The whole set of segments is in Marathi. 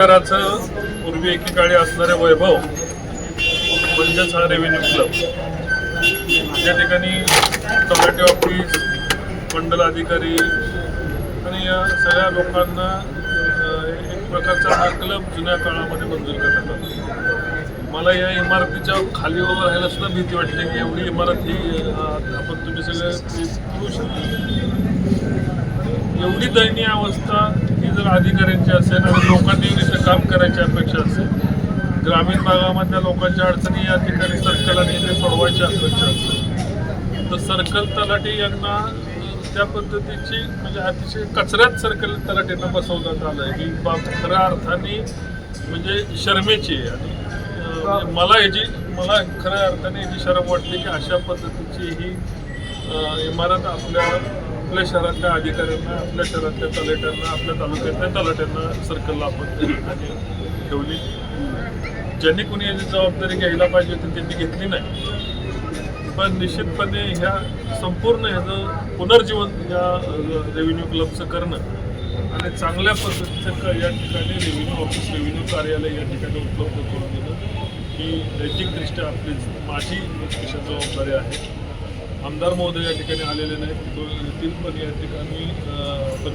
शहराचं पूर्वी एकेकाळी असणारे वैभव म्हणजेच हा रेव्हेन्यू क्लब या ठिकाणी तलाठी ऑफिस, मंडल अधिकारी आणि या सगळ्या लोकांना एक प्रकारचा हा क्लब जुन्या काळामध्ये मंजूर करण्यात आला. मला या इमारतीच्या खाली उभं राहायला सुद्धा भीती वाटते की एवढी इमारत ही आपण तुम्ही सगळे पाहू शकता. एवढी दयनीय अवस्था ही जर अधिकाऱ्यांची असेल आणि लोकांनी इथं काम करायची अपेक्षा असेल, ग्रामीण भागामधल्या लोकांच्या अडचणी या ठिकाणी सर्कलाने इथे सोडवायची अपेक्षा असेल तर सर्कल तलाठी यांना त्या पद्धतीची म्हणजे अतिशय कचऱ्यात सर्कल तलाठींना बसवण्यात आलं आहे ही बाब खऱ्या अर्थाने म्हणजे शरमेची आहे. आणि मला खऱ्या अर्थाने याची शरम वाटते की अशा पद्धतीची ही इमारत आपल्या शहरातल्या अधिकाऱ्यांना, आपल्या शहरातल्या तलाट्यांना, आपल्या तालुक्यातल्या तलाट्यांना सर्कलला आपण ठेवली. ज्यांनी कोणी याची जबाबदारी घ्यायला पाहिजे होती त्यांनी घेतली नाही. पण निश्चितपणे ह्या संपूर्ण ह्याचं पुनर्जीवन या रेव्हेन्यू क्लबचं करणं आणि चांगल्या पद्धतीचं या ठिकाणी रेव्हेन्यू ऑफिस, रेव्हेन्यू कार्यालय या ठिकाणी उपलब्ध करून देणं ही नैतिकदृष्ट्या माझी विशेष जबाबदारी आहे. आमदार महोदय या ठिकाणी आलेले नाहीत, तो येथील पण या ठिकाणी आपण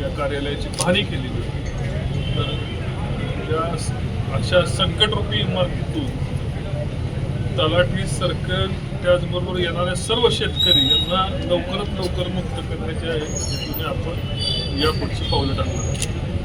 या कार्यालयाची पाहणी केलेली होती. तर या अशा संकटरूपी इमारतीतून तलाठी, सर्कल त्याचबरोबर येणारे सर्व शेतकरी यांना लवकरात लवकर मुक्त करण्याच्या हेतूने आपण या पुढची पावलं टाकणार.